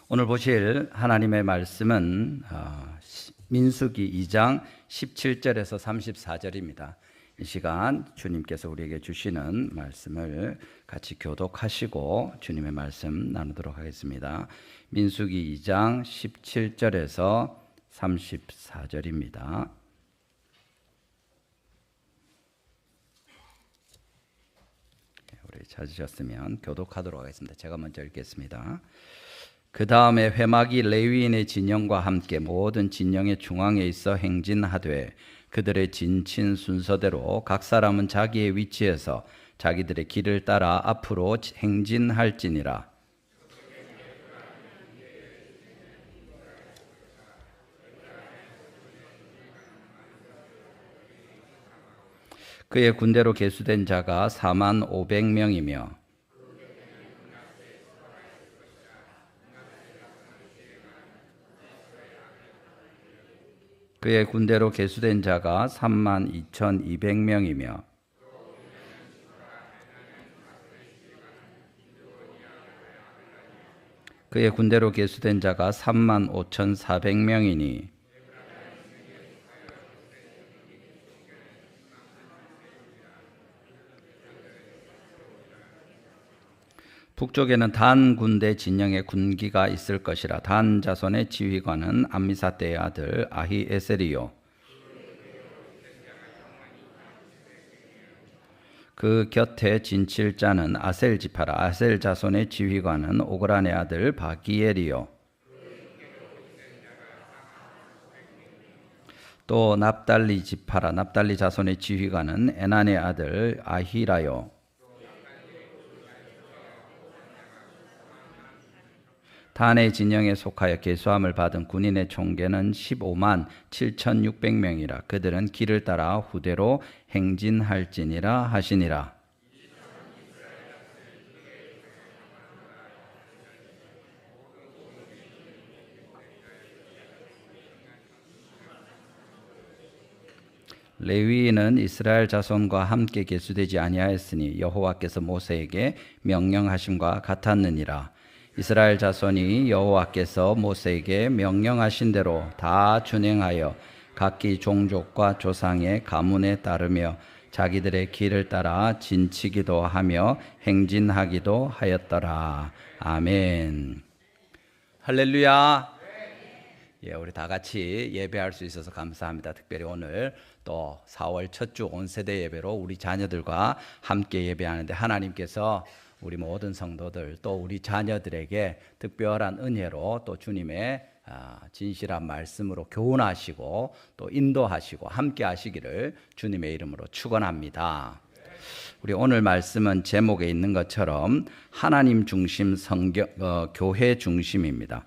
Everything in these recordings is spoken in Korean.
오늘 보실 하나님의 말씀은 민수기 2장 17절에서 34절입니다. 이 시간 주님께서 우리에게 주시는 말씀을 같이 교독하시고 주님의 말씀 나누도록 하겠습니다. 민수기 2장 17절에서 34절입니다. 우리 찾으셨으면 교독하도록 하겠습니다. 제가 먼저 읽겠습니다. 그 다음에 회막이 레위인의 진영과 함께 모든 진영의 중앙에 있어 행진하되 그들의 진친 순서대로 각 사람은 자기의 위치에서 자기들의 길을 따라 앞으로 행진할지니라. 그의 군대로 계수된 자가 4만 500명이며 그의 군대로 계수된 자가 3만 2,200명이며 그의 군대로 계수된 자가 3만 5,400명이니 북쪽에는 단 군대 진영의 군기가 있을 것이라. 단 자손의 지휘관은 암미사대의 아들 아히에셀이요 그 곁에 진칠 자는 아셀 지파라. 아셀 자손의 지휘관은 오그란의 아들 바기엘이요 또 납달리 지파라. 납달리 자손의 지휘관은 에난의 아들 아히라요 단의 진영에 속하여 계수함을 받은 군인의 총계는 15만 7,600명이라. 그들은 길을 따라 후대로 행진할지니라 하시니라. 레위인은 이스라엘 자손과 함께 계수되지 아니하였으니 여호와께서 모세에게 명령하심과 같았느니라. 이스라엘 자손이 여호와께서 모세에게 명령하신 대로 다 준행하여 각기 종족과 조상의 가문에 따르며 자기들의 길을 따라 진치기도 하며 행진하기도 하였더라. 아멘. 할렐루야. 예, 우리 다 같이 예배할 수 있어서 감사합니다. 특별히 오늘 또 4월 첫 주 온세대 예배로 우리 자녀들과 함께 예배하는데 하나님께서 우리 모든 성도들 또 우리 자녀들에게 특별한 은혜로 또 주님의 진실한 말씀으로 교훈하시고 또 인도하시고 함께 하시기를 주님의 이름으로 축원합니다. 우리 오늘 말씀은 제목에 있는 것처럼 하나님 중심 교회 중심입니다.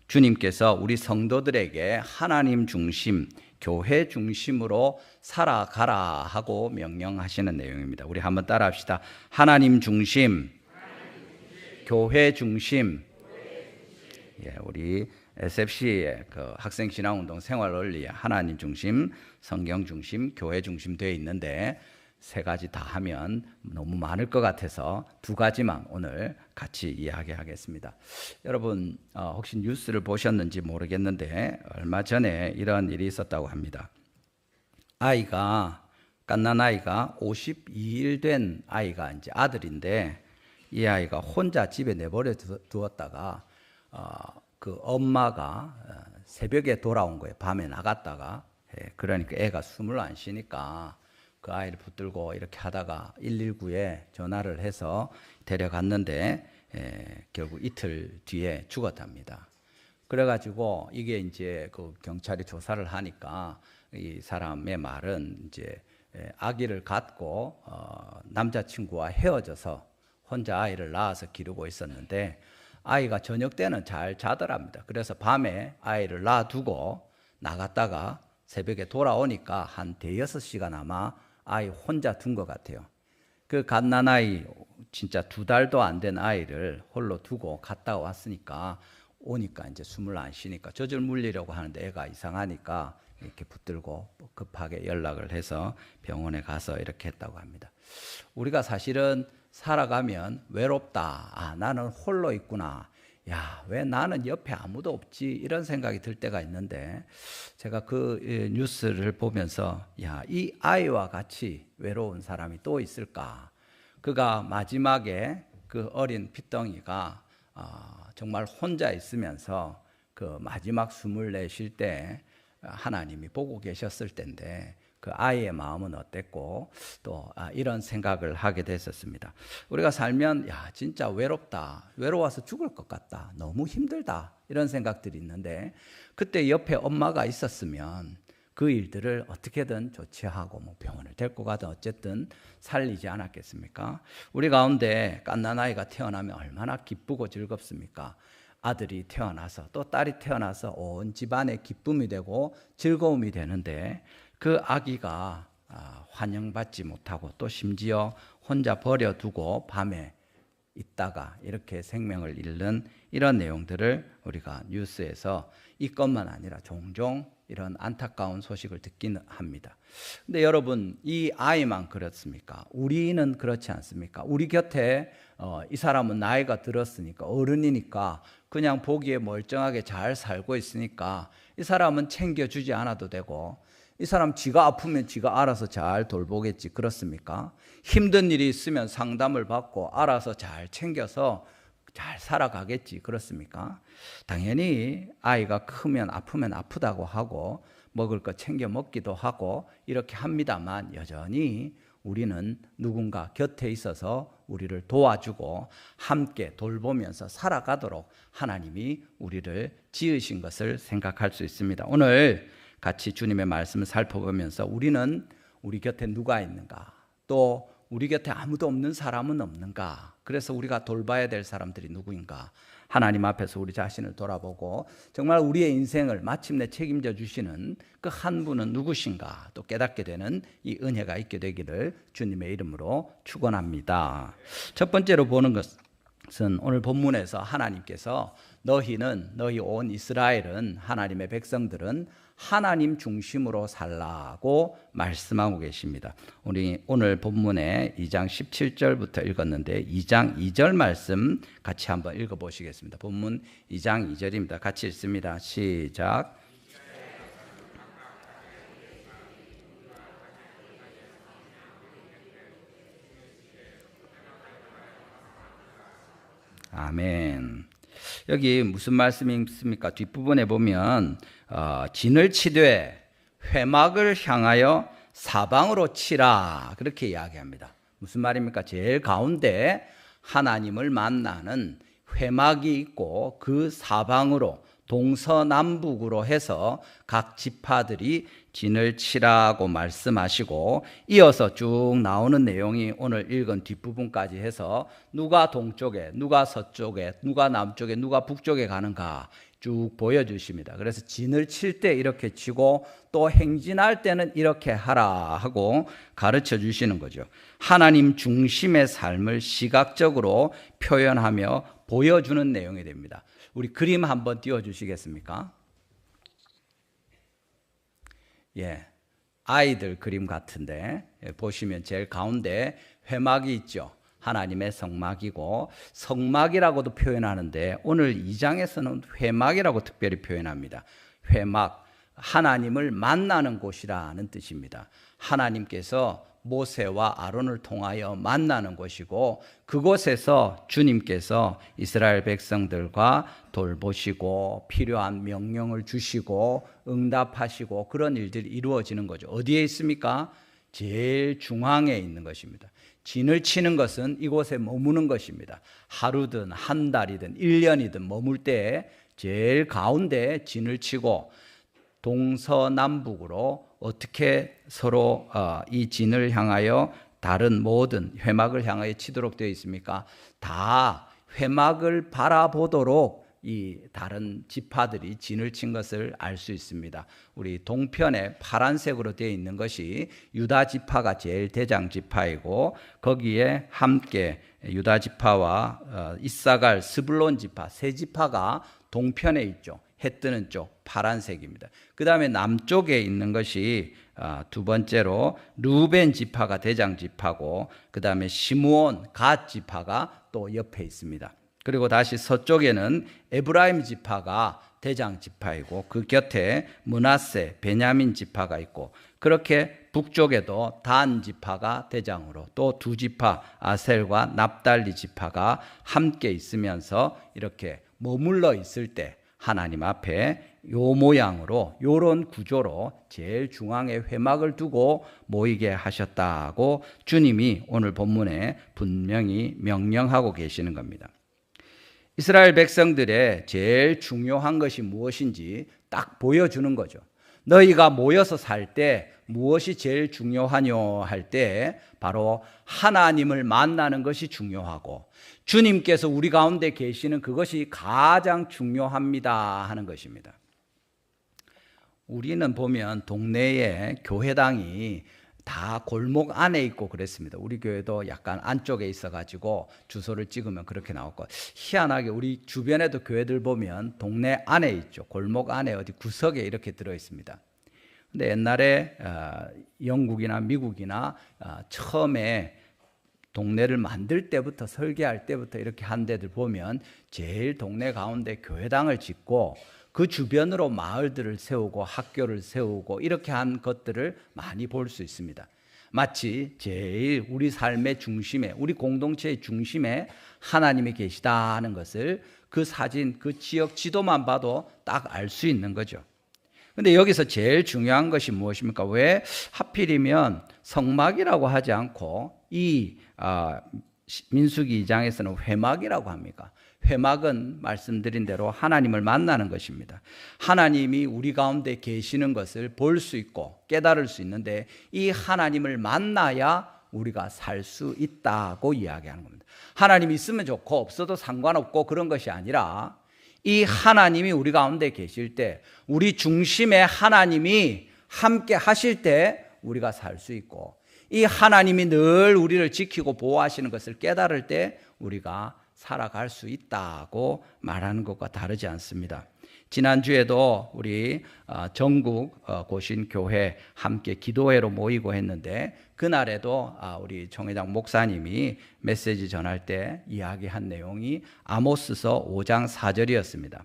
주님께서 우리 성도들에게 하나님 중심, 교회 중심으로 살아가라 하고 명령하시는 내용입니다. 우리 한번 따라합시다. 하나님 중심, 교회 중심. 예, 우리 SFC의 그 학생 신앙운동 생활 원리에 하나님 중심, 성경 중심, 교회 중심 되어 있는데 세 가지 다 하면 너무 많을 것 같아서 두 가지만 오늘 같이 이야기하겠습니다. 여러분 혹시 뉴스를 보셨는지 모르겠는데 얼마 전에 이런 일이 있었다고 합니다. 갓난 아이가 52일 된 아이가 이제 아들인데 이 아이가 혼자 집에 내버려 두었다가 그 엄마가 새벽에 돌아온 거예요. 밤에 나갔다가 그러니까 애가 숨을 안 쉬니까 그 아이를 붙들고 이렇게 하다가 119에 전화를 해서 데려갔는데 결국 이틀 뒤에 죽었답니다. 그래가지고 이게 이제 그 경찰이 조사를 하니까 이 사람의 말은 이제 아기를 갖고 남자친구와 헤어져서 혼자 아이를 낳아서 기르고 있었는데 아이가 저녁 때는 잘 자더랍니다. 그래서 밤에 아이를 놔두고 나갔다가 새벽에 돌아오니까 한 대여섯 시간 아마 아이 혼자 둔 것 같아요. 그 갓난아이 진짜 2달도 안 된 아이를 홀로 두고 갔다 왔으니까 오니까 이제 숨을 안 쉬니까 젖을 물리려고 하는데 애가 이상하니까 이렇게 붙들고 급하게 연락을 해서 병원에 가서 이렇게 했다고 합니다. 우리가 사실은 살아가면 외롭다. 나는 홀로 있구나. 야, 왜 나는 옆에 아무도 없지? 이런 생각이 들 때가 있는데, 제가 그 뉴스를 보면서, 야, 이 아이와 같이 외로운 사람이 또 있을까? 그가 마지막에 그 어린 핏덩이가 정말 혼자 있으면서 그 마지막 숨을 내쉴 때 하나님이 보고 계셨을 텐데, 그 아이의 마음은 어땠고 또 이런 생각을 하게 됐었습니다. 우리가 살면 야, 진짜 외롭다, 외로워서 죽을 것 같다, 너무 힘들다, 이런 생각들이 있는데, 그때 옆에 엄마가 있었으면 그 일들을 어떻게든 조치하고 뭐 병원을 데리고 가든 어쨌든 살리지 않았겠습니까? 우리 가운데 갓난아이가 태어나면 얼마나 기쁘고 즐겁습니까? 아들이 태어나서 또 딸이 태어나서 온 집안의 기쁨이 되고 즐거움이 되는데, 그 아기가 환영받지 못하고 또 심지어 혼자 버려두고 밤에 있다가 이렇게 생명을 잃는 이런 내용들을 우리가 뉴스에서 이것만 아니라 종종 이런 안타까운 소식을 듣긴 합니다. 근데 여러분, 이 아이만 그렇습니까? 우리는 그렇지 않습니까? 우리 곁에 이 사람은 나이가 들었으니까, 어른이니까 그냥 보기에 멀쩡하게 잘 살고 있으니까 이 사람은 챙겨주지 않아도 되고, 이 사람 지가 아프면 지가 알아서 잘 돌보겠지, 그렇습니까? 힘든 일이 있으면 상담을 받고 알아서 잘 챙겨서 잘 살아가겠지, 그렇습니까? 당연히 아이가 크면 아프면 아프다고 하고 먹을 거 챙겨 먹기도 하고 이렇게 합니다만, 여전히 우리는 누군가 곁에 있어서 우리를 도와주고 함께 돌보면서 살아가도록 하나님이 우리를 지으신 것을 생각할 수 있습니다. 오늘 같이 주님의 말씀을 살펴보면서 우리는 우리 곁에 누가 있는가, 또 우리 곁에 아무도 없는 사람은 없는가, 그래서 우리가 돌봐야 될 사람들이 누구인가, 하나님 앞에서 우리 자신을 돌아보고 정말 우리의 인생을 마침내 책임져 주시는 그 한 분은 누구신가 또 깨닫게 되는 이 은혜가 있게 되기를 주님의 이름으로 축원합니다. 첫 번째로 보는 것은 오늘 본문에서 하나님께서 너희 온 이스라엘은, 하나님의 백성들은 하나님 중심으로 살라고 말씀하고 계십니다. 우리 오늘 본문에 2장 17절부터 읽었는데 2장 2절 말씀 같이 한번 읽어보시겠습니다. 본문 2장 2절입니다. 같이 읽습니다. 시작. 아멘. 여기 무슨 말씀이 있습니까? 뒷부분에 보면 진을 치되 회막을 향하여 사방으로 치라, 그렇게 이야기합니다. 무슨 말입니까? 제일 가운데 하나님을 만나는 회막이 있고 그 사방으로 동서남북으로 해서 각 지파들이 진을 치라고 말씀하시고, 이어서 쭉 나오는 내용이 오늘 읽은 뒷부분까지 해서 누가 동쪽에, 누가 서쪽에, 누가 남쪽에, 누가 북쪽에 가는가 쭉 보여주십니다. 그래서 진을 칠 때 이렇게 치고 또 행진할 때는 이렇게 하라 하고 가르쳐 주시는 거죠. 하나님 중심의 삶을 시각적으로 표현하며 보여주는 내용이 됩니다. 우리 그림 한번 띄워주시겠습니까? 예, 아이들 그림 같은데 보시면 제일 가운데 회막이 있죠. 하나님의 성막이고, 성막이라고도 표현하는데 오늘 2장에서는 회막이라고 특별히 표현합니다. 회막, 하나님을 만나는 곳이라는 뜻입니다. 하나님께서 모세와 아론을 통하여 만나는 곳이고, 그곳에서 주님께서 이스라엘 백성들과 돌보시고 필요한 명령을 주시고 응답하시고 그런 일들이 이루어지는 거죠. 어디에 있습니까? 제일 중앙에 있는 것입니다. 진을 치는 것은 이곳에 머무는 것입니다. 하루든 한 달이든 1년이든 머물 때 제일 가운데 진을 치고 동서남북으로 어떻게 서로 이 진을 향하여 다른 모든 회막을 향하여 치도록 되어 있습니까? 다 회막을 바라보도록 이 다른 지파들이 진을 친 것을 알 수 있습니다. 우리 동편에 파란색으로 되어 있는 것이 유다 지파가 제일 대장 지파이고, 거기에 함께 유다 지파와 이사갈, 스불론 지파 세 지파가 동편에 있죠. 해 뜨는 쪽 파란색입니다. 그 다음에 남쪽에 있는 것이 두 번째로 루벤 지파가 대장 지파고, 그 다음에 시므온 갓 지파가 또 옆에 있습니다. 그리고 다시 서쪽에는 에브라임 지파가 대장 지파이고 그 곁에 므낫세, 베냐민 지파가 있고 그렇게 북쪽에도 단 지파가 대장으로 또 두 지파 아셀과 납달리 지파가 함께 있으면서 이렇게 머물러 있을 때 하나님 앞에 요 모양으로 요런 구조로 제일 중앙에 회막을 두고 모이게 하셨다고 주님이 오늘 본문에 분명히 명령하고 계시는 겁니다. 이스라엘 백성들의 제일 중요한 것이 무엇인지 딱 보여주는 거죠. 너희가 모여서 살 때 무엇이 제일 중요하뇨 할 때 바로 하나님을 만나는 것이 중요하고 주님께서 우리 가운데 계시는 그것이 가장 중요합니다 하는 것입니다. 우리는 보면 동네에 교회당이 다 골목 안에 있고 그랬습니다. 우리 교회도 약간 안쪽에 있어가지고 주소를 찍으면 그렇게 나왔고, 희한하게 우리 주변에도 교회들 보면 동네 안에 있죠. 골목 안에 어디 구석에 이렇게 들어있습니다. 근데 옛날에 영국이나 미국이나 처음에 동네를 만들 때부터 설계할 때부터 이렇게 한 데들 보면 제일 동네 가운데 교회당을 짓고 그 주변으로 마을들을 세우고 학교를 세우고 이렇게 한 것들을 많이 볼 수 있습니다. 마치 제일 우리 삶의 중심에, 우리 공동체의 중심에 하나님이 계시다는 것을 그 사진, 그 지역 지도만 봐도 딱 알 수 있는 거죠. 근데 여기서 제일 중요한 것이 무엇입니까? 왜 하필이면 성막이라고 하지 않고 이 민수기 2장에서는 회막이라고 합니까? 회막은 말씀드린 대로 하나님을 만나는 것입니다. 하나님이 우리 가운데 계시는 것을 볼 수 있고 깨달을 수 있는데 이 하나님을 만나야 우리가 살 수 있다고 이야기하는 겁니다. 하나님이 있으면 좋고 없어도 상관없고 그런 것이 아니라 이 하나님이 우리 가운데 계실 때 우리 중심에 하나님이 함께 하실 때 우리가 살 수 있고 이 하나님이 늘 우리를 지키고 보호하시는 것을 깨달을 때 우리가 살아갈 수 있다고 말하는 것과 다르지 않습니다. 지난주에도 우리 전국 고신교회 함께 기도회로 모이고 했는데 그날에도 우리 총회장 목사님이 메시지 전할 때 이야기한 내용이 아모스서 5장 4절이었습니다.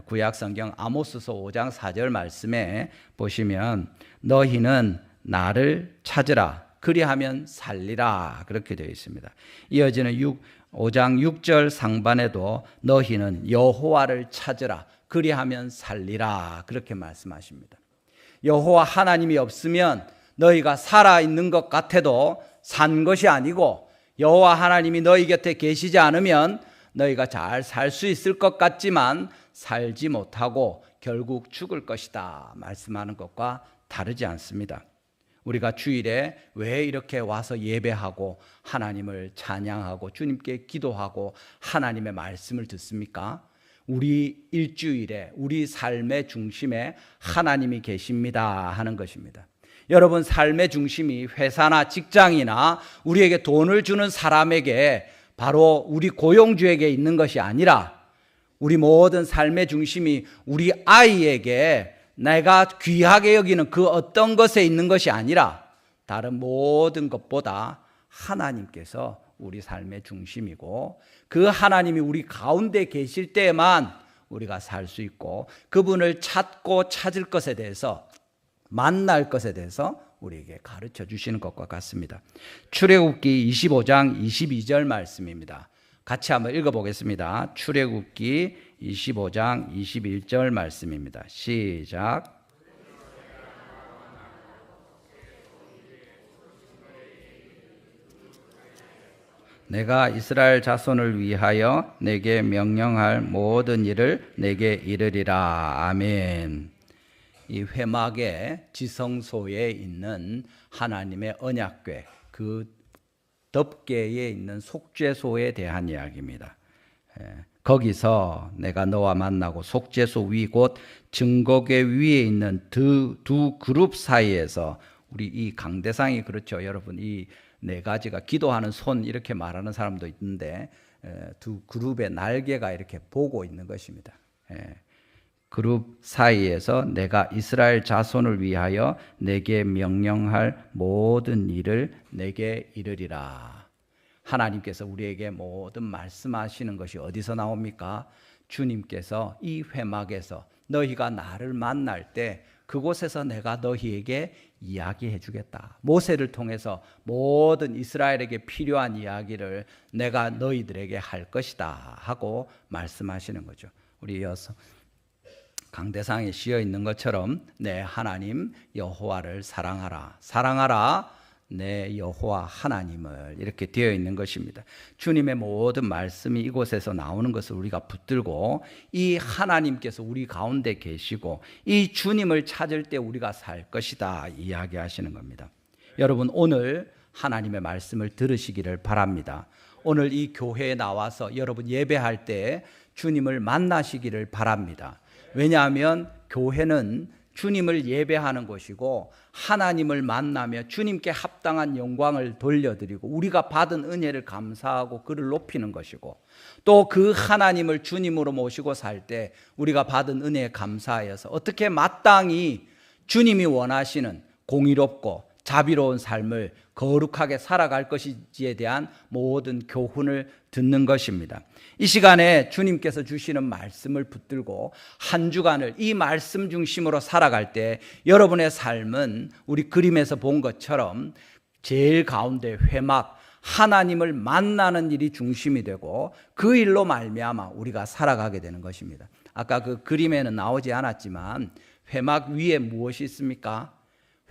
구약성경 아모스서 5장 4절 말씀에 보시면 너희는 나를 찾으라 그리하면 살리라 그렇게 되어 있습니다. 이어지는 5장 6절 상반에도 너희는 여호와를 찾으라 그리하면 살리라 그렇게 말씀하십니다. 여호와 하나님이 없으면 너희가 살아있는 것 같아도 산 것이 아니고 여호와 하나님이 너희 곁에 계시지 않으면 너희가 잘 살 수 있을 것 같지만 살지 못하고 결국 죽을 것이다 말씀하는 것과 다르지 않습니다. 우리가 주일에 왜 이렇게 와서 예배하고 하나님을 찬양하고 주님께 기도하고 하나님의 말씀을 듣습니까? 우리 일주일에 우리 삶의 중심에 하나님이 계십니다 하는 것입니다. 여러분 삶의 중심이 회사나 직장이나 우리에게 돈을 주는 사람에게 바로 우리 고용주에게 있는 것이 아니라 우리 모든 삶의 중심이 우리 아이에게 내가 귀하게 여기는 그 어떤 것에 있는 것이 아니라 다른 모든 것보다 하나님께서 우리 삶의 중심이고 그 하나님이 우리 가운데 계실 때만 우리가 살 수 있고 그분을 찾고 찾을 것에 대해서 만날 것에 대해서 우리에게 가르쳐 주시는 것과 같습니다. 출애굽기 25장 22절 말씀입니다. 같이 한번 읽어보겠습니다. 출애굽기 25장 21절 말씀입니다. 시작. 내가 이스라엘 자손을 위하여 내게 명령할 모든 일을 내게 이르리라. 아멘. 이 회막의 지성소에 있는 하나님의 언약궤, 그 덮개에 있는 속죄소에 대한 이야기입니다. 거기서 내가 너와 만나고 속죄소 위 곧 증거궤 위에 있는 두 그룹 사이에서 우리 이 강대상이 그렇죠. 여러분 이 네 가지가 기도하는 손 이렇게 말하는 사람도 있는데 두 그룹의 날개가 이렇게 보고 있는 것입니다. 그룹 사이에서 내가 이스라엘 자손을 위하여 내게 명령할 모든 일을 내게 이르리라. 하나님께서 우리에게 모든 말씀하시는 것이 어디서 나옵니까? 주님께서 이 회막에서 너희가 나를 만날 때 그곳에서 내가 너희에게 이야기해 주겠다. 모세를 통해서 모든 이스라엘에게 필요한 이야기를 내가 너희들에게 할 것이다 하고 말씀하시는 거죠. 우리 이어서 강대상에 씌어 있는 것처럼 내 하나님 여호와를 사랑하라. 사랑하라. 내 여호와 하나님을, 이렇게 되어 있는 것입니다. 주님의 모든 말씀이 이곳에서 나오는 것을 우리가 붙들고 이 하나님께서 우리 가운데 계시고 이 주님을 찾을 때 우리가 살 것이다 이야기하시는 겁니다. 여러분, 오늘 하나님의 말씀을 들으시기를 바랍니다. 오늘 이 교회에 나와서 여러분 예배할 때 주님을 만나시기를 바랍니다. 왜냐하면 교회는 주님을 예배하는 곳이고 하나님을 만나며 주님께 합당한 영광을 돌려드리고 우리가 받은 은혜를 감사하고 그를 높이는 것이고 또 그 하나님을 주님으로 모시고 살 때 우리가 받은 은혜에 감사하여서 어떻게 마땅히 주님이 원하시는 공의롭고 자비로운 삶을 거룩하게 살아갈 것인지에 대한 모든 교훈을 듣는 것입니다. 이 시간에 주님께서 주시는 말씀을 붙들고 한 주간을 이 말씀 중심으로 살아갈 때 여러분의 삶은 우리 그림에서 본 것처럼 제일 가운데 회막, 하나님을 만나는 일이 중심이 되고 그 일로 말미암아 우리가 살아가게 되는 것입니다. 아까 그 그림에는 나오지 않았지만 회막 위에 무엇이 있습니까?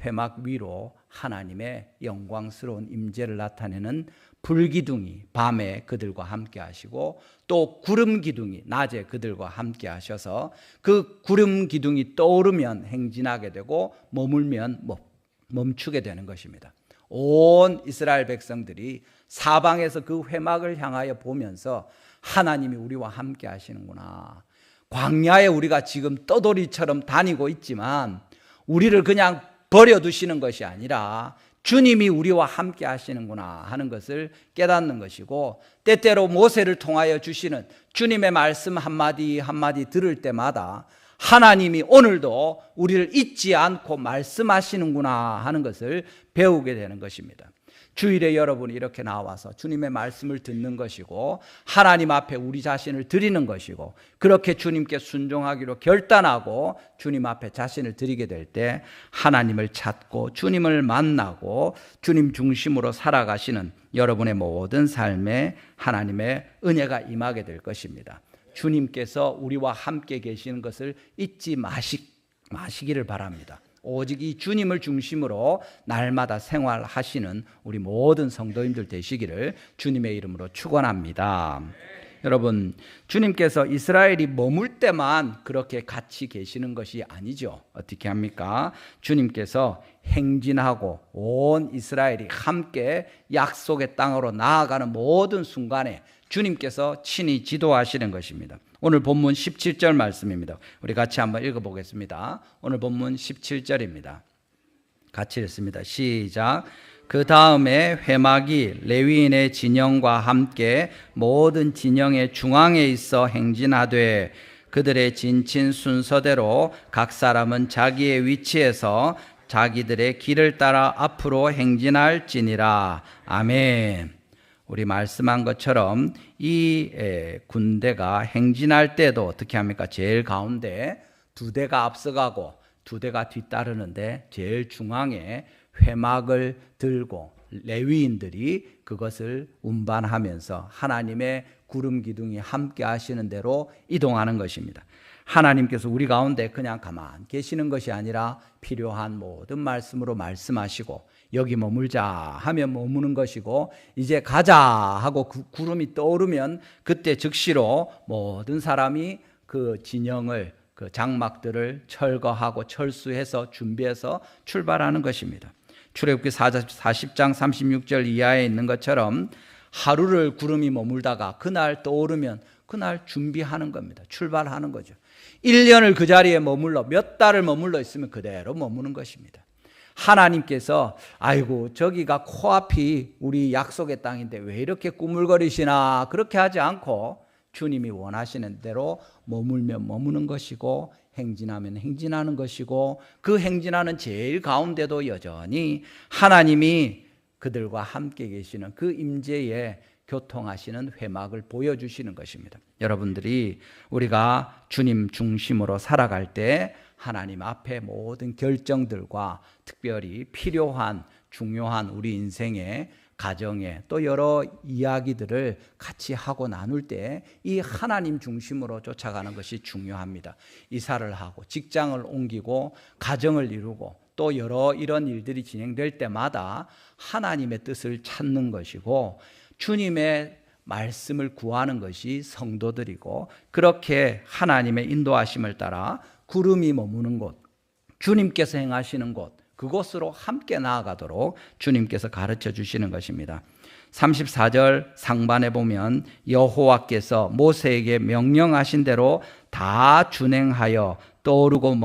회막 위로 하나님의 영광스러운 임재를 나타내는 불기둥이 밤에 그들과 함께 하시고 또 구름 기둥이 낮에 그들과 함께 하셔서 그 구름 기둥이 떠오르면 행진하게 되고 머물면 멈추게 되는 것입니다. 온 이스라엘 백성들이 사방에서 그 회막을 향하여 보면서 하나님이 우리와 함께 하시는구나. 광야에 우리가 지금 떠돌이처럼 다니고 있지만 우리를 그냥 버려두시는 것이 아니라 주님이 우리와 함께 하시는구나 하는 것을 깨닫는 것이고 때때로 모세를 통하여 주시는 주님의 말씀 한마디 한마디 들을 때마다 하나님이 오늘도 우리를 잊지 않고 말씀하시는구나 하는 것을 배우게 되는 것입니다. 주일에 여러분이 이렇게 나와서 주님의 말씀을 듣는 것이고 하나님 앞에 우리 자신을 드리는 것이고 그렇게 주님께 순종하기로 결단하고 주님 앞에 자신을 드리게 될 때 하나님을 찾고 주님을 만나고 주님 중심으로 살아가시는 여러분의 모든 삶에 하나님의 은혜가 임하게 될 것입니다. 주님께서 우리와 함께 계시는 것을 잊지 마시기를 바랍니다. 오직 이 주님을 중심으로 날마다 생활하시는 우리 모든 성도님들 되시기를 주님의 이름으로 축원합니다. 여러분, 주님께서 이스라엘이 머물 때만 그렇게 같이 계시는 것이 아니죠. 어떻게 합니까? 주님께서 행진하고 온 이스라엘이 함께 약속의 땅으로 나아가는 모든 순간에 주님께서 친히 지도하시는 것입니다. 오늘 본문 17절 말씀입니다. 우리 같이 한번 읽어보겠습니다. 오늘 본문 17절입니다. 같이 읽습니다. 시작. 그 다음에 회막이 레위인의 진영과 함께 모든 진영의 중앙에 있어 행진하되 그들의 진친 순서대로 각 사람은 자기의 위치에서 자기들의 길을 따라 앞으로 행진할지니라. 아멘. 우리 말씀한 것처럼 이 군대가 행진할 때도 어떻게 합니까? 제일 가운데 두 대가 앞서가고 두 대가 뒤따르는데 제일 중앙에 회막을 들고 레위인들이 그것을 운반하면서 하나님의 구름 기둥이 함께 하시는 대로 이동하는 것입니다. 하나님께서 우리 가운데 그냥 가만 계시는 것이 아니라 필요한 모든 말씀으로 말씀하시고 여기 머물자 하면 머무는 것이고 이제 가자 하고 구름이 떠오르면 그때 즉시로 모든 사람이 그 진영을 그 장막들을 철거하고 철수해서 준비해서 출발하는 것입니다. 출애굽기 40장 36절 이하에 있는 것처럼 하루를 구름이 머물다가 그날 떠오르면 그날 준비하는 겁니다. 출발하는 거죠. 1년을 그 자리에 머물러 몇 달을 머물러 있으면 그대로 머무는 것입니다. 하나님께서 아이고 저기가 코앞이 우리 약속의 땅인데 왜 이렇게 꾸물거리시나 그렇게 하지 않고 주님이 원하시는 대로 머물면 머무는 것이고 행진하면 행진하는 것이고 그 행진하는 제일 가운데도 여전히 하나님이 그들과 함께 계시는 그 임재에 교통하시는 회막을 보여주시는 것입니다. 여러분들이 우리가 주님 중심으로 살아갈 때 하나님 앞에 모든 결정들과 특별히 필요한 중요한 우리 인생의 가정에 또 여러 이야기들을 같이 하고 나눌 때 이 하나님 중심으로 쫓아가는 것이 중요합니다. 이사를 하고 직장을 옮기고 가정을 이루고 또 여러 이런 일들이 진행될 때마다 하나님의 뜻을 찾는 것이고 주님의 말씀을 구하는 것이 성도들이고 그렇게 하나님의 인도하심을 따라 구름이 머무는 곳, 주님께서 행하시는 곳, 그곳으로 함께 나아가도록 주님께서 가르쳐 주시는 것입니다. 34절 상반에 보면 여호와께서 모세에게 명령하신 대로 다 준행하여 떠오르고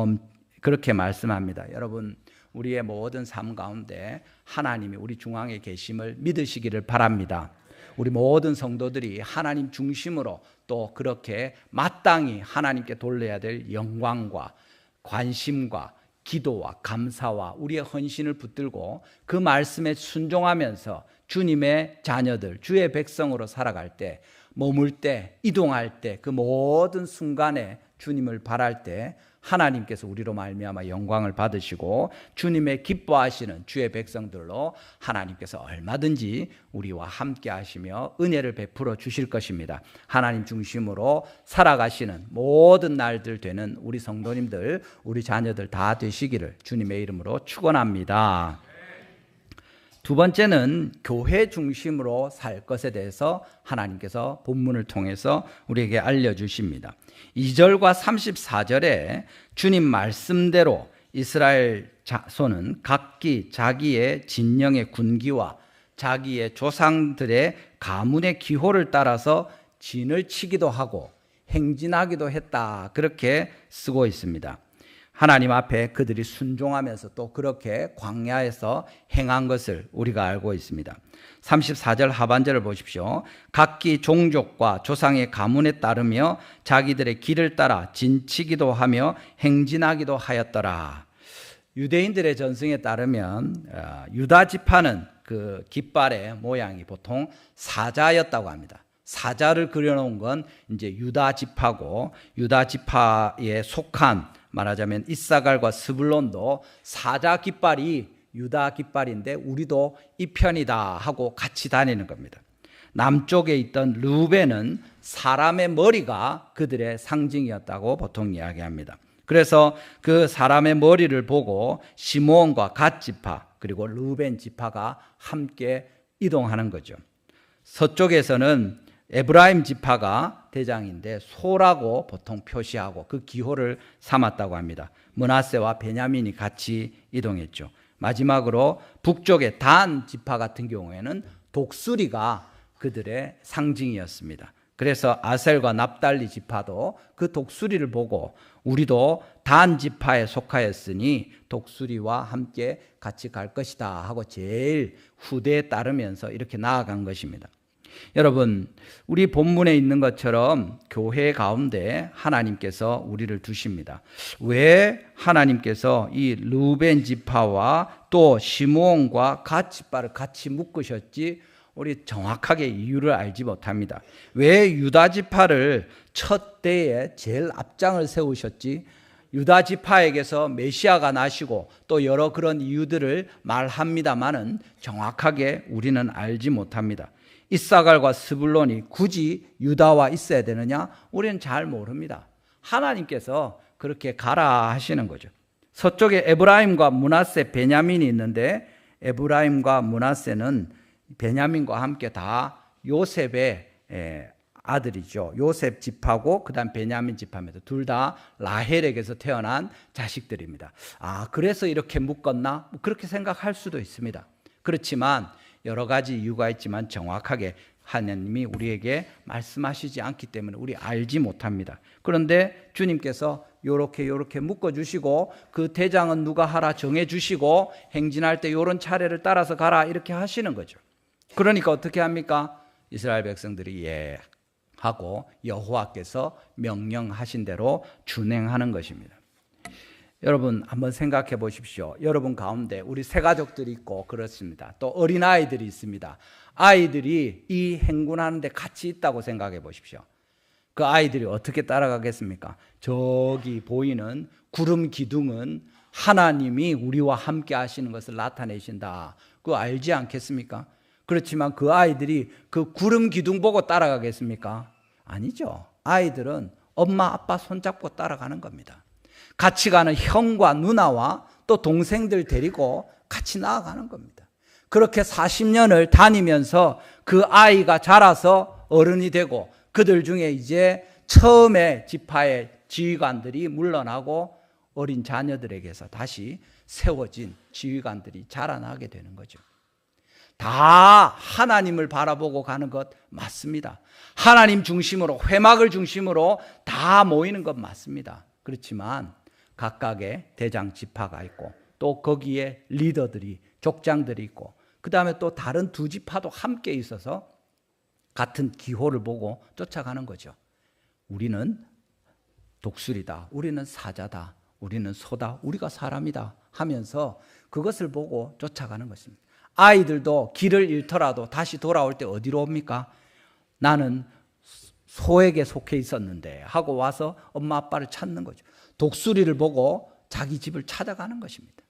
그렇게 말씀합니다. 여러분, 우리의 모든 삶 가운데 하나님이 우리 중앙에 계심을 믿으시기를 바랍니다. 우리 모든 성도들이 하나님 중심으로 또 그렇게 마땅히 하나님께 돌려야 될 영광과 관심과 기도와 감사와 우리의 헌신을 붙들고 그 말씀에 순종하면서 주님의 자녀들, 주의 백성으로 살아갈 때, 머물 때, 이동할 때, 그 모든 순간에 주님을 바랄 때 하나님께서 우리로 말미암아 영광을 받으시고 주님의 기뻐하시는 주의 백성들로 하나님께서 얼마든지 우리와 함께 하시며 은혜를 베풀어 주실 것입니다. 하나님 중심으로 살아가시는 모든 날들 되는 우리 성도님들, 우리 자녀들 다 되시기를 주님의 이름으로 축원합니다. 두 번째는 교회 중심으로 살 것에 대해서 하나님께서 본문을 통해서 우리에게 알려주십니다. 2절과 34절에 주님 말씀대로 이스라엘 자손은 각기 자기의 진영의 군기와 자기의 조상들의 가문의 기호를 따라서 진을 치기도 하고 행진하기도 했다, 그렇게 쓰고 있습니다. 하나님 앞에 그들이 순종하면서 또 그렇게 광야에서 행한 것을 우리가 알고 있습니다. 34절 하반절을 보십시오. 각기 종족과 조상의 가문에 따르며 자기들의 길을 따라 진치기도 하며 행진하기도 하였더라. 유대인들의 전승에 따르면 유다 지파는 그 깃발의 모양이 보통 사자였다고 합니다. 사자를 그려놓은 건 이제 유다 지파고, 유다 지파에 속한 말하자면 이사갈과 스불론도 사자 깃발이 유다 깃발인데 우리도 이 편이다 하고 같이 다니는 겁니다. 남쪽에 있던 르우벤은 사람의 머리가 그들의 상징이었다고 보통 이야기합니다. 그래서 그 사람의 머리를 보고 시므온과 갓 지파 그리고 르우벤 지파가 함께 이동하는 거죠. 서쪽에서는 에브라임 지파가 대장인데 소라고 보통 표시하고 그 기호를 삼았다고 합니다. 므낫세와 베냐민이 같이 이동했죠. 마지막으로 북쪽의 단 지파 같은 경우에는 독수리가 그들의 상징이었습니다. 그래서 아셀과 납달리 지파도 그 독수리를 보고 우리도 단 지파에 속하였으니 독수리와 함께 같이 갈 것이다 하고 제일 후대에 따르면서 이렇게 나아간 것입니다. 여러분, 우리 본문에 있는 것처럼 교회 가운데 하나님께서 우리를 두십니다. 왜 하나님께서 이 르우벤 지파와 또 시므온과 갓 지파를 같이 묶으셨지 우리 정확하게 이유를 알지 못합니다. 왜 유다 지파를 첫 때에 제일 앞장을 세우셨지? 유다 지파에게서 메시아가 나시고 또 여러 그런 이유들을 말합니다마는 정확하게 우리는 알지 못합니다. 이사갈과 스불론이 굳이 유다와 있어야 되느냐? 우리는 잘 모릅니다. 하나님께서 그렇게 가라 하시는 거죠. 서쪽에 에브라임과 므낫세, 베냐민이 있는데 에브라임과 므낫세는 베냐민과 함께 다 요셉의 아들이죠. 요셉 지파고 그다음 베냐민 지파입니다. 둘 다 라헬에게서 태어난 자식들입니다. 아, 그래서 이렇게 묶었나? 그렇게 생각할 수도 있습니다. 그렇지만 여러 가지 이유가 있지만 정확하게 하나님이 우리에게 말씀하시지 않기 때문에 우리 알지 못합니다. 그런데 주님께서 요렇게 묶어주시고 그 대장은 누가 하라 정해주시고 행진할 때 요런 차례를 따라서 가라 이렇게 하시는 거죠. 그러니까 어떻게 합니까? 이스라엘 백성들이 예 하고 여호와께서 명령하신 대로 준행하는 것입니다. 여러분 한번 생각해 보십시오. 여러분 가운데 우리 새 가족들이 있고 그렇습니다. 또 어린아이들이 있습니다. 아이들이 이 행군하는데 같이 있다고 생각해 보십시오. 그 아이들이 어떻게 따라가겠습니까? 저기 보이는 구름 기둥은 하나님이 우리와 함께 하시는 것을 나타내신다. 그거 알지 않겠습니까? 그렇지만 그 아이들이 그 구름 기둥 보고 따라가겠습니까? 아니죠. 아이들은 엄마 아빠 손잡고 따라가는 겁니다. 같이 가는 형과 누나와 또 동생들 데리고 같이 나아가는 겁니다. 그렇게 40년을 다니면서 그 아이가 자라서 어른이 되고 그들 중에 이제 처음에 지파의 지휘관들이 물러나고 어린 자녀들에게서 다시 세워진 지휘관들이 자라나게 되는 거죠. 다 하나님을 바라보고 가는 것 맞습니다. 하나님 중심으로, 회막을 중심으로 다 모이는 것 맞습니다. 그렇지만 각각의 대장 지파가 있고 또 거기에 리더들이, 족장들이 있고 그 다음에 또 다른 두 지파도 함께 있어서 같은 기호를 보고 쫓아가는 거죠. 우리는 독수리다, 우리는 사자다, 우리는 소다, 우리가 사람이다 하면서 그것을 보고 쫓아가는 것입니다. 아이들도 길을 잃더라도 다시 돌아올 때 어디로 옵니까? 나는 소에게 속해 있었는데 하고 와서 엄마 아빠를 찾는 거죠. 독수리를 보고 자기 집을 찾아가는 것입니다.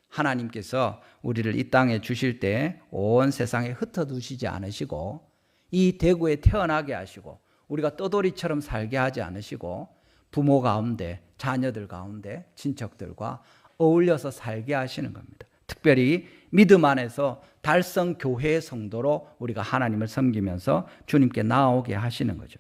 하나님께서 우리를 이 땅에 주실 때 온 세상에 흩어두시지 않으시고 이 대구에 태어나게 하시고 우리가 떠돌이처럼 살게 하지 않으시고 부모 가운데, 자녀들 가운데, 친척들과 어울려서 살게 하시는 겁니다. 특별히 믿음 안에서 달성 교회의 성도로 우리가 하나님을 섬기면서 주님께 나아오게 하시는 거죠.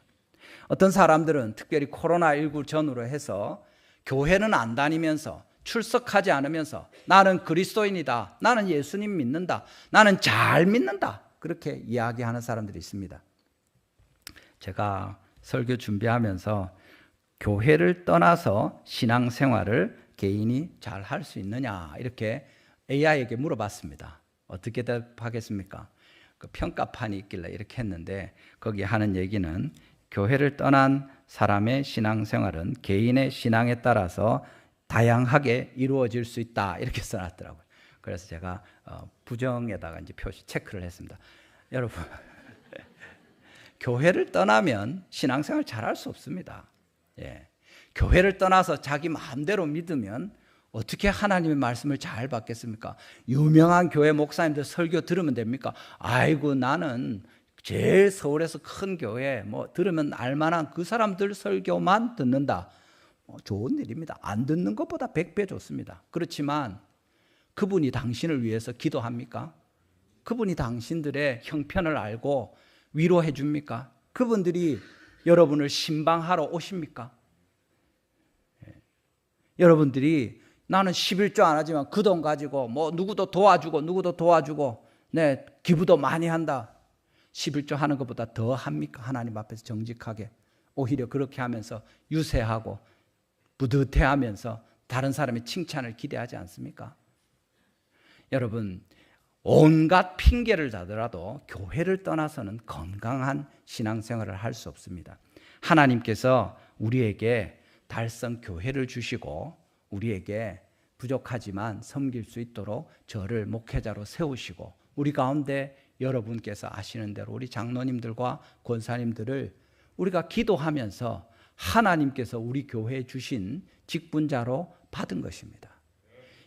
어떤 사람들은 특별히 코로나19 전후로 해서 교회는 안 다니면서 출석하지 않으면서 나는 그리스도인이다, 나는 예수님 믿는다, 나는 잘 믿는다, 그렇게 이야기하는 사람들이 있습니다. 제가 설교 준비하면서 교회를 떠나서 신앙생활을 개인이 잘 할 수 있느냐 이렇게 AI에게 물어봤습니다. 어떻게 대답하겠습니까? 그 평가판이 있길래 이렇게 했는데 거기 하는 얘기는 교회를 떠난 사람의 신앙생활은 개인의 신앙에 따라서 다양하게 이루어질 수 있다 이렇게 써놨더라고요. 그래서 제가 부정에다가 이제 표시 체크를 했습니다. 여러분 교회를 떠나면 신앙생활 잘할 수 없습니다. 예. 교회를 떠나서 자기 마음대로 믿으면 어떻게 하나님의 말씀을 잘 받겠습니까? 유명한 교회 목사님들 설교 들으면 됩니까? 아이고 나는 제일 서울에서 큰 교회 뭐 들으면 알만한 그 사람들 설교만 듣는다. 좋은 일입니다. 안 듣는 것보다 100배 좋습니다. 그렇지만 그분이 당신을 위해서 기도합니까? 그분이 당신들의 형편을 알고 위로해 줍니까? 그분들이 여러분을 신방하러 오십니까? 여러분들이 나는 11조 안 하지만 그 돈 가지고 뭐 누구도 도와주고 네, 기부도 많이 한다. 11조 하는 것보다 더 합니까? 하나님 앞에서 정직하게. 오히려 그렇게 하면서 유세하고 뿌듯해하면서 다른 사람의 칭찬을 기대하지 않습니까? 여러분 온갖 핑계를 대더라도 교회를 떠나서는 건강한 신앙생활을 할 수 없습니다. 하나님께서 우리에게 달성 교회를 주시고 우리에게 부족하지만 섬길 수 있도록 저를 목회자로 세우시고 우리 가운데 여러분께서 아시는 대로 우리 장로님들과 권사님들을 우리가 기도하면서 하나님께서 우리 교회에 주신 직분자로 받은 것입니다.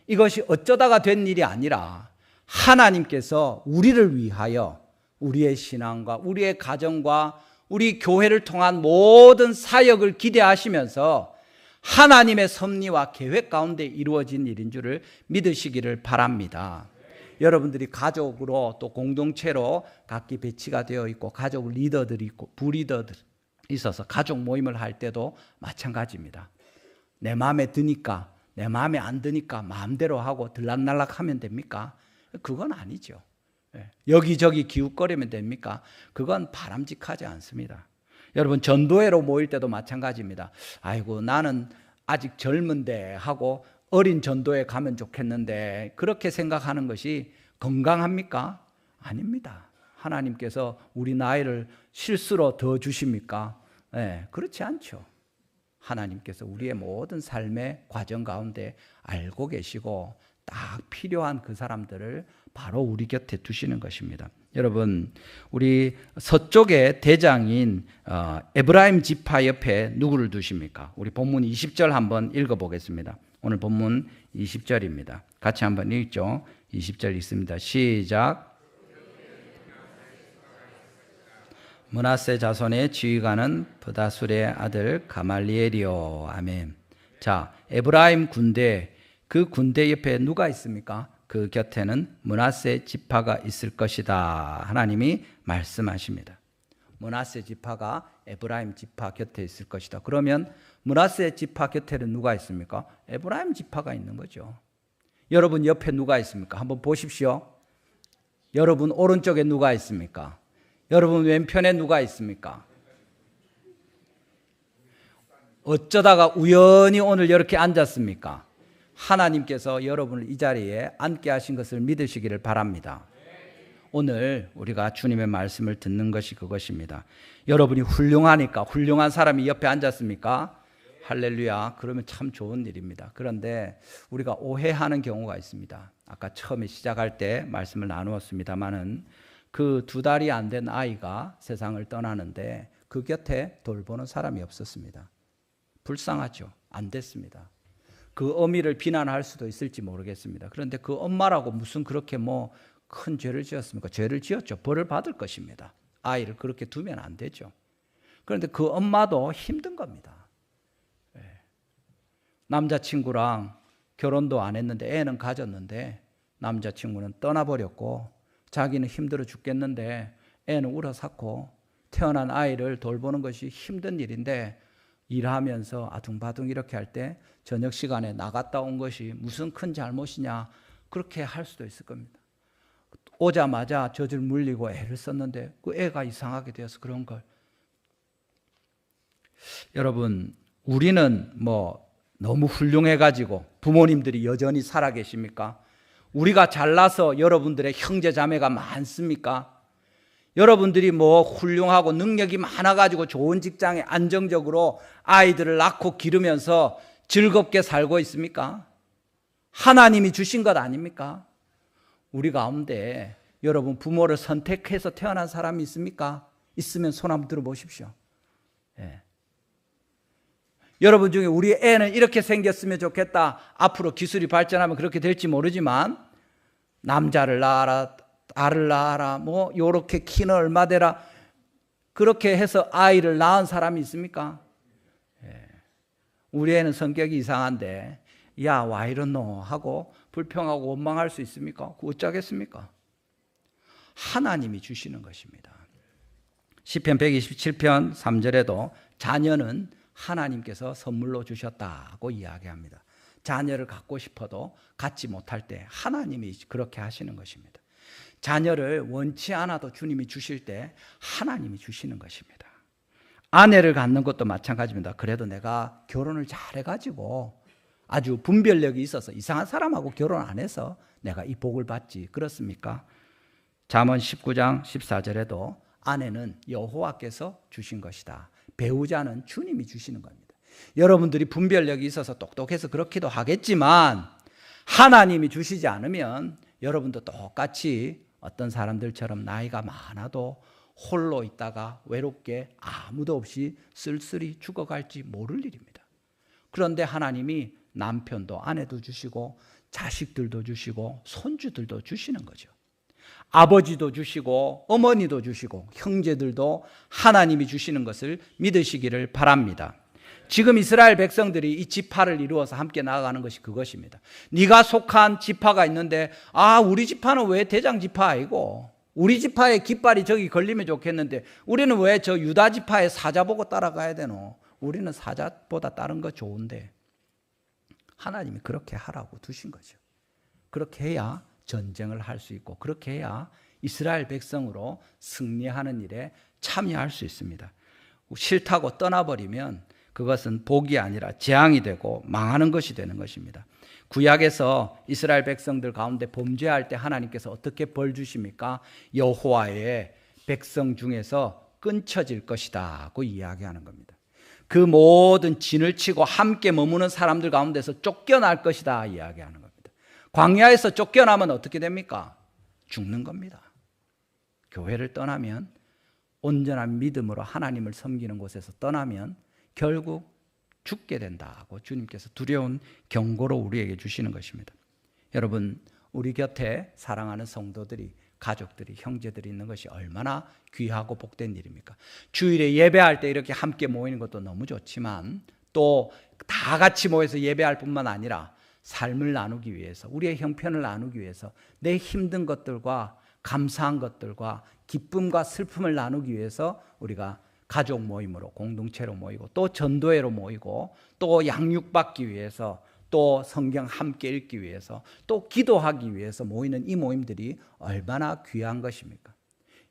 이것이 어쩌다가 된 일이 아니라 하나님께서 우리를 위하여 우리의 신앙과 우리의 가정과 우리 교회를 통한 모든 사역을 기대하시면서 하나님의 섭리와 계획 가운데 이루어진 일인 줄을 믿으시기를 바랍니다. 여러분들이 가족으로 또 공동체로 각기 배치가 되어 있고 가족 리더들이 있고 부리더들이 있어서 가족 모임을 할 때도 마찬가지입니다. 내 마음에 드니까 내 마음에 안 드니까 마음대로 하고 들락날락 하면 됩니까? 그건 아니죠. 여기저기 기웃거리면 됩니까? 그건 바람직하지 않습니다. 여러분 전도회로 모일 때도 마찬가지입니다. 아이고 나는 아직 젊은데 하고 어린 전도회 가면 좋겠는데 그렇게 생각하는 것이 건강합니까? 아닙니다. 하나님께서 우리 나이를 실수로 더 주십니까? 네, 그렇지 않죠. 하나님께서 우리의 모든 삶의 과정 가운데 알고 계시고 딱 필요한 그 사람들을 바로 우리 곁에 두시는 것입니다. 여러분, 우리 서쪽의 대장인 에브라임 지파 옆에 누구를 두십니까? 우리 본문 20절 한번 읽어보겠습니다. 오늘 본문 20절입니다. 같이 한번 읽죠. 20절 읽습니다. 시작. 므낫세 자손의 지휘관은 브다술의 아들 가말리엘이요. 아멘. 자, 에브라임 군대, 그 군대 옆에 누가 있습니까? 그 곁에는 므낫세 지파가 있을 것이다. 하나님이 말씀하십니다. 므낫세 지파가 에브라임 지파 곁에 있을 것이다. 그러면 므낫세 지파 곁에는 누가 있습니까? 에브라임 지파가 있는 거죠. 여러분 옆에 누가 있습니까? 한번 보십시오. 여러분 오른쪽에 누가 있습니까? 여러분 왼편에 누가 있습니까? 어쩌다가 우연히 오늘 이렇게 앉았습니까? 하나님께서 여러분을 이 자리에 앉게 하신 것을 믿으시기를 바랍니다. 오늘 우리가 주님의 말씀을 듣는 것이 그것입니다. 여러분이 훌륭하니까 훌륭한 사람이 옆에 앉았습니까? 할렐루야. 그러면 참 좋은 일입니다. 그런데 우리가 오해하는 경우가 있습니다. 아까 처음에 시작할 때 말씀을 나누었습니다마는 그 2달이 안 된 아이가 세상을 떠나는데 그 곁에 돌보는 사람이 없었습니다. 불쌍하죠. 안 됐습니다. 그 어미를 비난할 수도 있을지 모르겠습니다. 그런데 그 엄마라고 무슨 그렇게 큰 죄를 지었습니까? 죄를 지었죠. 벌을 받을 것입니다. 아이를 그렇게 두면 안 되죠. 그런데 그 엄마도 힘든 겁니다. 남자친구랑 결혼도 안 했는데 애는 가졌는데 남자친구는 떠나버렸고 자기는 힘들어 죽겠는데 애는 울어낳고 태어난 아이를 돌보는 것이 힘든 일인데 일하면서 아둥바둥 이렇게 할 때 저녁 시간에 나갔다 온 것이 무슨 큰 잘못이냐 그렇게 할 수도 있을 겁니다. 오자마자 젖을 물리고 애를 썼는데 그 애가 이상하게 되어서 그런 걸. 여러분 우리는 너무 훌륭해가지고 부모님들이 여전히 살아계십니까? 우리가 잘나서 여러분들의 형제 자매가 많습니까? 여러분들이 훌륭하고 능력이 많아가지고 좋은 직장에 안정적으로 아이들을 낳고 기르면서 즐겁게 살고 있습니까? 하나님이 주신 것 아닙니까? 우리 가운데 여러분 부모를 선택해서 태어난 사람이 있습니까? 있으면 손 한번 들어보십시오. 예. 여러분 중에 우리 애는 이렇게 생겼으면 좋겠다. 앞으로 기술이 발전하면 그렇게 될지 모르지만 남자를 낳아라, 딸을 낳아라, 요렇게 키는 얼마 되라 그렇게 해서 아이를 낳은 사람이 있습니까? 예. 우리 애는 성격이 이상한데 야, 와 이렇노 하고 불평하고 원망할 수 있습니까? 어쩌겠습니까? 하나님이 주시는 것입니다. 시편 127편 3절에도 자녀는 하나님께서 선물로 주셨다고 이야기합니다. 자녀를 갖고 싶어도 갖지 못할 때 하나님이 그렇게 하시는 것입니다. 자녀를 원치 않아도 주님이 주실 때 하나님이 주시는 것입니다. 아내를 갖는 것도 마찬가지입니다. 그래도 내가 결혼을 잘해가지고 아주 분별력이 있어서 이상한 사람하고 결혼 안 해서 내가 이 복을 받지. 그렇습니까? 잠언 19장 14절에도 아내는 여호와께서 주신 것이다. 배우자는 주님이 주시는 겁니다. 여러분들이 분별력이 있어서 똑똑해서 그렇기도 하겠지만 하나님이 주시지 않으면 여러분도 똑같이 어떤 사람들처럼 나이가 많아도 홀로 있다가 외롭게 아무도 없이 쓸쓸히 죽어갈지 모를 일입니다. 그런데 하나님이 남편도 아내도 주시고 자식들도 주시고 손주들도 주시는 거죠. 아버지도 주시고 어머니도 주시고 형제들도 하나님이 주시는 것을 믿으시기를 바랍니다. 지금 이스라엘 백성들이 이 지파를 이루어서 함께 나아가는 것이 그것입니다. 네가 속한 지파가 있는데 우리 지파는 왜 대장 지파 아니고 우리 지파의 깃발이 저기 걸리면 좋겠는데 우리는 왜 저 유다 지파의 사자 보고 따라가야 되노? 우리는 사자보다 다른 거 좋은데 하나님이 그렇게 하라고 두신 거죠. 그렇게 해야 전쟁을 할 수 있고 그렇게 해야 이스라엘 백성으로 승리하는 일에 참여할 수 있습니다. 싫다고 떠나버리면 그것은 복이 아니라 재앙이 되고 망하는 것이 되는 것입니다. 구약에서 이스라엘 백성들 가운데 범죄할 때 하나님께서 어떻게 벌 주십니까? 여호와의 백성 중에서 끊쳐질 것이다 고 이야기하는 겁니다. 그 모든 진을 치고 함께 머무는 사람들 가운데서 쫓겨날 것이다 이야기하는 겁니다. 광야에서 쫓겨나면 어떻게 됩니까? 죽는 겁니다. 교회를 떠나면, 온전한 믿음으로 하나님을 섬기는 곳에서 떠나면 결국 죽게 된다고 주님께서 두려운 경고로 우리에게 주시는 것입니다. 여러분, 우리 곁에 사랑하는 성도들이, 가족들이, 형제들이 있는 것이 얼마나 귀하고 복된 일입니까? 주일에 예배할 때 이렇게 함께 모이는 것도 너무 좋지만 또 다 같이 모여서 예배할 뿐만 아니라 삶을 나누기 위해서, 우리의 형편을 나누기 위해서, 내 힘든 것들과 감사한 것들과 기쁨과 슬픔을 나누기 위해서 우리가 가족 모임으로, 공동체로 모이고, 또 전도회로 모이고, 또 양육받기 위해서, 또 성경 함께 읽기 위해서, 또 기도하기 위해서 모이는 이 모임들이 얼마나 귀한 것입니까?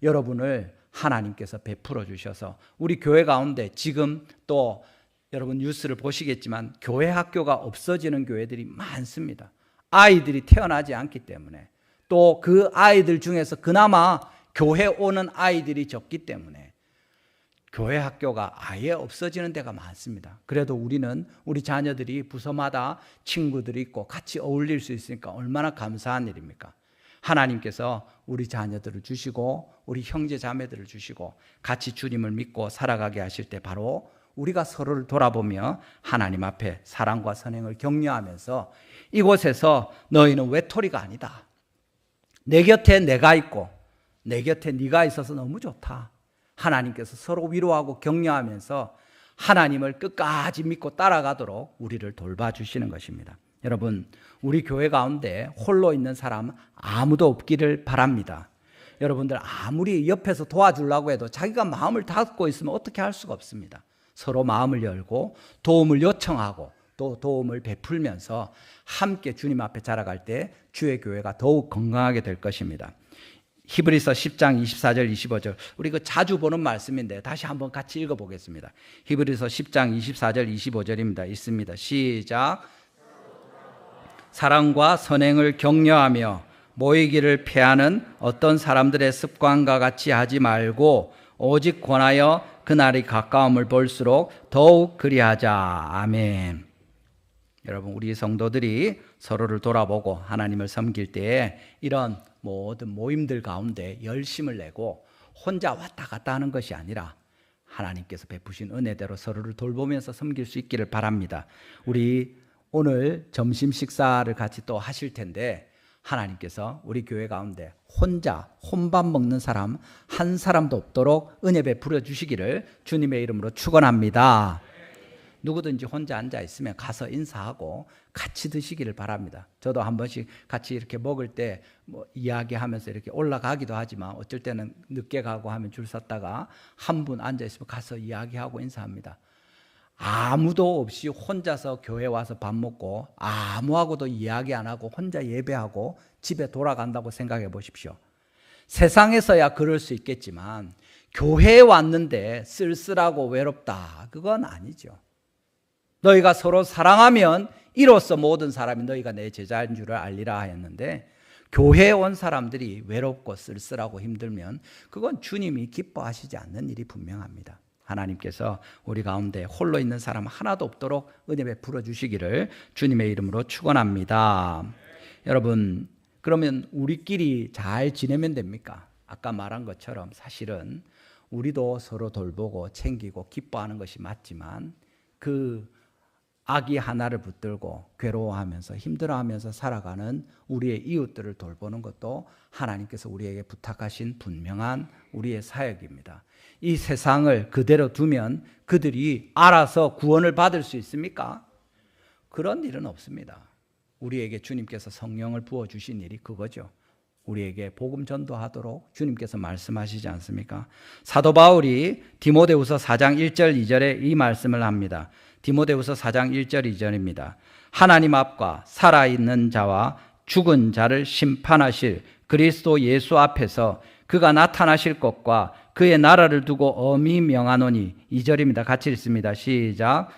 여러분을 하나님께서 베풀어 주셔서 우리 교회 가운데 지금 또 여러분 뉴스를 보시겠지만 교회 학교가 없어지는 교회들이 많습니다. 아이들이 태어나지 않기 때문에, 또 그 아이들 중에서 그나마 교회 오는 아이들이 적기 때문에 교회 학교가 아예 없어지는 데가 많습니다. 그래도 우리는 우리 자녀들이 부서마다 친구들이 있고 같이 어울릴 수 있으니까 얼마나 감사한 일입니까? 하나님께서 우리 자녀들을 주시고 우리 형제 자매들을 주시고 같이 주님을 믿고 살아가게 하실 때 바로 우리가 서로를 돌아보며 하나님 앞에 사랑과 선행을 격려하면서 이곳에서 너희는 외톨이가 아니다. 내 곁에 내가 있고 내 곁에 네가 있어서 너무 좋다. 하나님께서 서로 위로하고 격려하면서 하나님을 끝까지 믿고 따라가도록 우리를 돌봐주시는 것입니다. 여러분, 우리 교회 가운데 홀로 있는 사람 아무도 없기를 바랍니다. 여러분들 아무리 옆에서 도와주려고 해도 자기가 마음을 닫고 있으면 어떻게 할 수가 없습니다. 서로 마음을 열고 도움을 요청하고 또 도움을 베풀면서 함께 주님 앞에 자라갈 때 주의 교회가 더욱 건강하게 될 것입니다. 히브리서 10장 24절 25절, 우리 그 자주 보는 말씀인데 다시 한번 같이 읽어보겠습니다. 히브리서 10장 24절 25절입니다. 있습니다. 시작. 사랑과 선행을 격려하며 모이기를 피하는 어떤 사람들의 습관과 같이 하지 말고 오직 권하여 그날이 가까움을 볼수록 더욱 그리하자. 아멘. 여러분, 우리 성도들이 서로를 돌아보고 하나님을 섬길 때에 이런 모든 모임들 가운데 열심을 내고 혼자 왔다 갔다 하는 것이 아니라 하나님께서 베푸신 은혜대로 서로를 돌보면서 섬길 수 있기를 바랍니다. 우리 오늘 점심 식사를 같이 또 하실 텐데 하나님께서 우리 교회 가운데 혼자 혼밥 먹는 사람 한 사람도 없도록 은혜 베풀어 주시기를 주님의 이름으로 축원합니다. 누구든지 혼자 앉아 있으면 가서 인사하고 같이 드시기를 바랍니다. 저도 한 번씩 같이 이렇게 먹을 때 뭐 이야기하면서 이렇게 올라가기도 하지만 어쩔 때는 늦게 가고 하면 줄 섰다가 한 분 앉아 있으면 가서 이야기하고 인사합니다. 아무도 없이 혼자서 교회 와서 밥 먹고 아무하고도 이야기 안 하고 혼자 예배하고 집에 돌아간다고 생각해 보십시오. 세상에서야 그럴 수 있겠지만 교회에 왔는데 쓸쓸하고 외롭다, 그건 아니죠. 너희가 서로 사랑하면 이로써 모든 사람이 너희가 내 제자인 줄을 알리라 하였는데, 교회에 온 사람들이 외롭고 쓸쓸하고 힘들면 그건 주님이 기뻐하시지 않는 일이 분명합니다. 하나님께서 우리 가운데 홀로 있는 사람 하나도 없도록 은혜 베풀어 주시기를 주님의 이름으로 축원합니다. 여러분, 그러면 우리끼리 잘 지내면 됩니까? 아까 말한 것처럼 사실은 우리도 서로 돌보고 챙기고 기뻐하는 것이 맞지만 그 아기 하나를 붙들고 괴로워하면서 힘들어하면서 살아가는 우리의 이웃들을 돌보는 것도 하나님께서 우리에게 부탁하신 분명한 우리의 사역입니다. 이 세상을 그대로 두면 그들이 알아서 구원을 받을 수 있습니까? 그런 일은 없습니다. 우리에게 주님께서 성령을 부어주신 일이 그거죠. 우리에게 복음 전도하도록 주님께서 말씀하시지 않습니까? 사도 바울이 디모데후서 4장 1절 2절에 이 말씀을 합니다. 디모데후서 4장 1절 2절입니다. 하나님 앞과 살아있는 자와 죽은 자를 심판하실 그리스도 예수 앞에서 그가 나타나실 것과 그의 나라를 두고 엄히 명하노니. 2절입니다. 같이 읽습니다. 시작.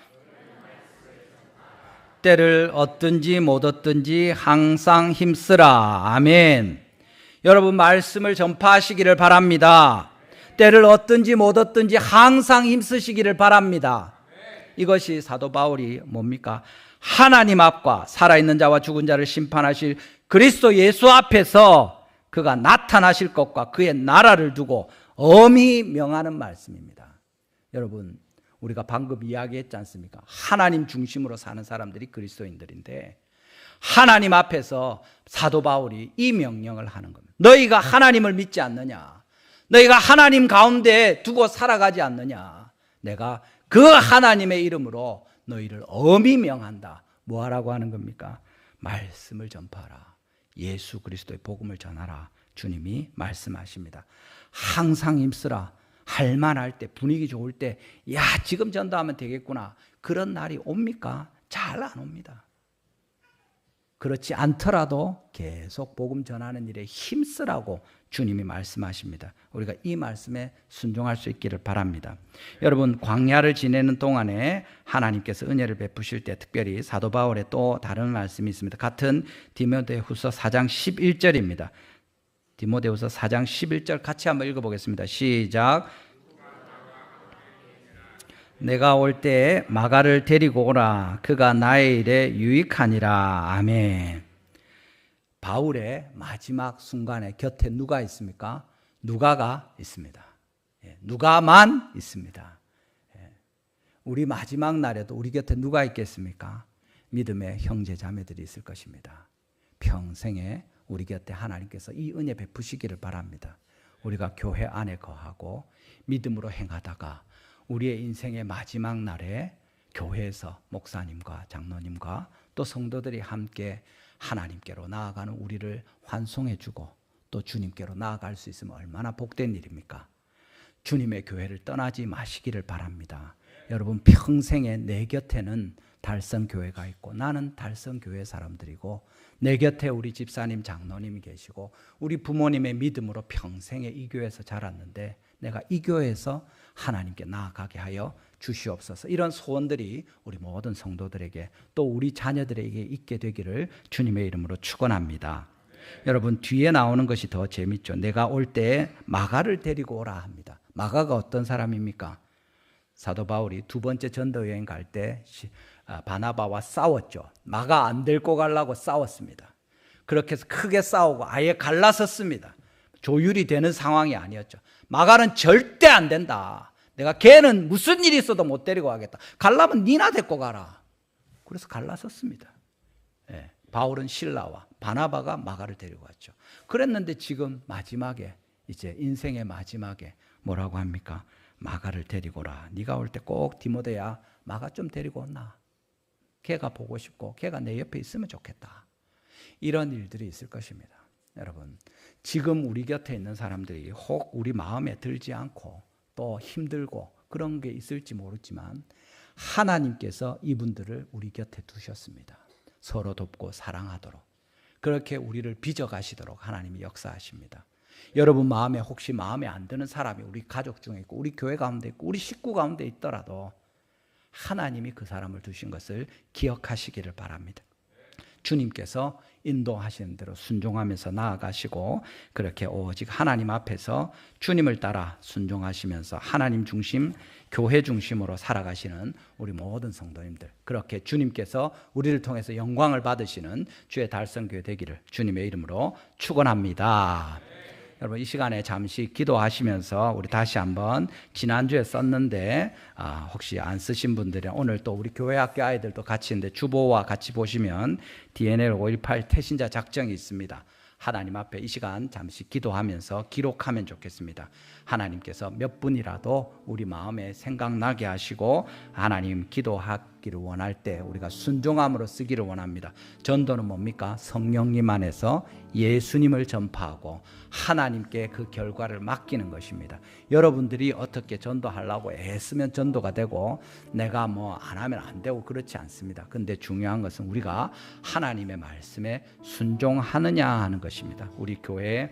때를 얻든지 못 얻든지 항상 힘쓰라. 아멘. 여러분, 말씀을 전파하시기를 바랍니다. 때를 얻든지 못 얻든지 항상 힘쓰시기를 바랍니다. 이것이 사도 바울이 뭡니까? 하나님 앞과 살아있는 자와 죽은 자를 심판하실 그리스도 예수 앞에서 그가 나타나실 것과 그의 나라를 두고 엄히 명하는 말씀입니다. 여러분, 우리가 방금 이야기했지 않습니까? 하나님 중심으로 사는 사람들이 그리스도인들인데 하나님 앞에서 사도 바울이 이 명령을 하는 겁니다. 너희가 하나님을 믿지 않느냐? 너희가 하나님 가운데 두고 살아가지 않느냐? 내가 그 하나님의 이름으로 너희를 엄히 명한다. 뭐 하라고 하는 겁니까? 말씀을 전파하라. 예수 그리스도의 복음을 전하라. 주님이 말씀하십니다. 항상 힘쓰라. 할만할 때, 분위기 좋을 때, 야, 지금 전도하면 되겠구나. 그런 날이 옵니까? 잘 안 옵니다. 그렇지 않더라도 계속 복음 전하는 일에 힘쓰라고 주님이 말씀하십니다. 우리가 이 말씀에 순종할 수 있기를 바랍니다. 여러분, 광야를 지내는 동안에 하나님께서 은혜를 베푸실 때 특별히 사도 바울의 또 다른 말씀이 있습니다. 같은 디모데후서 4장 11절입니다. 디모데후서 4장 11절 같이 한번 읽어보겠습니다. 시작. 내가 올 때 마가를 데리고 오라. 그가 나의 일에 유익하니라. 아멘. 바울의 마지막 순간에 곁에 누가 있습니까? 누가가 있습니다. 누가만 있습니다. 우리 마지막 날에도 우리 곁에 누가 있겠습니까? 믿음의 형제 자매들이 있을 것입니다. 평생에 우리 곁에 하나님께서 이 은혜 베푸시기를 바랍니다. 우리가 교회 안에 거하고 믿음으로 행하다가 우리의 인생의 마지막 날에 교회에서 목사님과 장로님과 또 성도들이 함께 하나님께로 나아가는 우리를 환송해 주고 또 주님께로 나아갈 수 있으면 얼마나 복된 일입니까? 주님의 교회를 떠나지 마시기를 바랍니다. 여러분, 평생에 내 곁에는 달성교회가 있고 나는 달성교회 사람들이고 내 곁에 우리 집사님 장로님이 계시고 우리 부모님의 믿음으로 평생에 이 교회에서 자랐는데 내가 이 교회에서 하나님께 나아가게 하여 주시옵소서. 이런 소원들이 우리 모든 성도들에게 또 우리 자녀들에게 있게 되기를 주님의 이름으로 축원합니다. 여러분, 뒤에 나오는 것이 더 재밌죠. 내가 올 때 마가를 데리고 오라 합니다. 마가가 어떤 사람입니까? 사도 바울이 두 번째 전도 여행 갈 때 바나바와 싸웠죠. 마가 안 데리고 가려고 싸웠습니다. 그렇게 해서 크게 싸우고 아예 갈라섰습니다. 조율이 되는 상황이 아니었죠. 마가는 절대 안 된다. 내가 걔는 무슨 일이 있어도 못 데리고 가겠다. 가려면 니나 데리고 가라. 그래서 갈라섰습니다. 바울은 실라와 바나바가 마가를 데리고 갔죠. 그랬는데 지금 마지막에 이제 인생의 마지막에 뭐라고 합니까? 마가를 데리고 오라. 네가 올 때 꼭 디모데야 마가 좀 데리고 온나. 걔가 보고 싶고 걔가 내 옆에 있으면 좋겠다. 이런 일들이 있을 것입니다. 여러분, 지금 우리 곁에 있는 사람들이 혹 우리 마음에 들지 않고 또 힘들고 그런 게 있을지 모르지만 하나님께서 이분들을 우리 곁에 두셨습니다. 서로 돕고 사랑하도록 그렇게 우리를 빚어가시도록 하나님이 역사하십니다. 여러분 마음에 혹시 마음에 안 드는 사람이 우리 가족 중에 있고 우리 교회 가운데 있고 우리 식구 가운데 있더라도 하나님이 그 사람을 두신 것을 기억하시기를 바랍니다. 주님께서 인도하시는 대로 순종하면서 나아가시고 그렇게 오직 하나님 앞에서 주님을 따라 순종하시면서 하나님 중심, 교회 중심으로 살아가시는 우리 모든 성도님들, 그렇게 주님께서 우리를 통해서 영광을 받으시는 주의 달성교회 되기를 주님의 이름으로 축원합니다. 여러분, 이 시간에 잠시 기도하시면서 우리 다시 한번 지난주에 썼는데 혹시 안 쓰신 분들은 오늘 또 우리 교회 학교 아이들도 같이 있는데 주보와 같이 보시면 DNL 5.18 태신자 작정이 있습니다. 하나님 앞에 이 시간 잠시 기도하면서 기록하면 좋겠습니다. 하나님께서 몇 분이라도 우리 마음에 생각나게 하시고 하나님 기도하기를 원할 때 우리가 순종함으로 쓰기를 원합니다. 전도는 뭡니까? 성령님 안에서 예수님을 전파하고 하나님께 그 결과를 맡기는 것입니다. 여러분들이 어떻게 전도하려고 애쓰면 전도가 되고 내가 뭐 안 하면 안 되고 그렇지 않습니다. 근데 중요한 것은 우리가 하나님의 말씀에 순종하느냐 하는 것입니다. 우리 교회에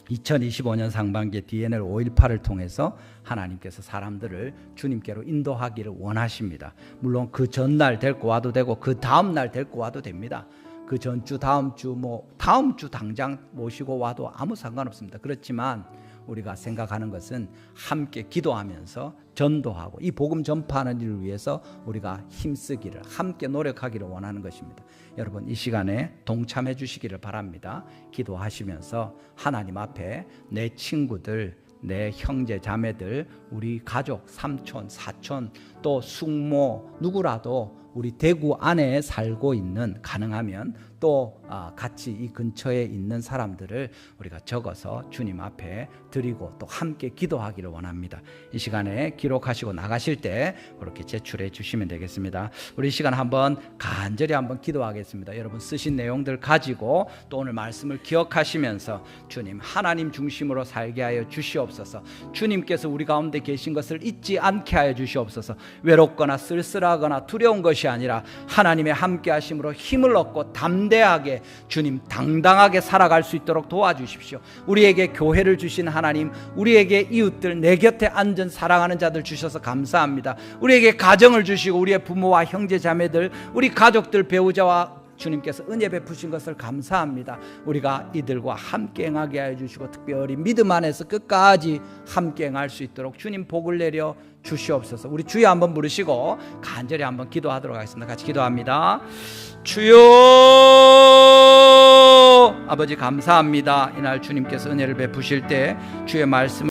2025년 상반기에 DNL 5.18을 통해서 하나님께서 사람들을 주님께로 인도하기를 원하십니다. 물론 그 전날 데리고 와도 되고 그 다음날 데리고 와도 됩니다. 그 전주, 다음 주, 다음 주 당장 모시고 와도 아무 상관없습니다. 그렇지만 우리가 생각하는 것은 함께 기도하면서 전도하고 이 복음 전파하는 일을 위해서 우리가 힘쓰기를, 함께 노력하기를 원하는 것입니다. 여러분 이 시간에 동참해 주시기를 바랍니다. 기도하시면서 하나님 앞에 내 친구들, 내 형제 자매들, 우리 가족, 삼촌, 사촌, 또 숙모 누구라도 우리 대구 안에 살고 있는, 가능하면 또 같이 이 근처에 있는 사람들을 우리가 적어서 주님 앞에 드리고 또 함께 기도하기를 원합니다. 이 시간에 기록하시고 나가실 때 그렇게 제출해 주시면 되겠습니다. 우리 이 시간 한번 간절히 한번 기도하겠습니다. 여러분 쓰신 내용들 가지고 또 오늘 말씀을 기억하시면서 주님 하나님 중심으로 살게 하여 주시옵소서. 주님께서 우리 가운데 계신 것을 잊지 않게 하여 주시옵소서. 외롭거나 쓸쓸하거나 두려운 것이 아니라 하나님의 함께 하심으로 힘을 얻고 담대하게 주님 당당하게 살아갈 수 있도록 도와주십시오. 우리에게 교회를 주신 하나님, 우리에게 이웃들, 내 곁에 앉은 사랑하는 자들 주셔서 감사합니다. 우리에게 가정을 주시고 우리의 부모와 형제 자매들, 우리 가족들, 배우자와 주님께서 은혜 베푸신 것을 감사합니다. 우리가 이들과 함께 행하게 하여 주시고 특별히 믿음 안에서 끝까지 함께 행할 수 있도록 주님 복을 내려 주시옵소서. 우리 주여 한번 부르시고 간절히 한번 기도하도록 하겠습니다. 같이 기도합니다. 주여 아버지 감사합니다. 이날 주님께서 은혜를 베푸실 때 주의 말씀을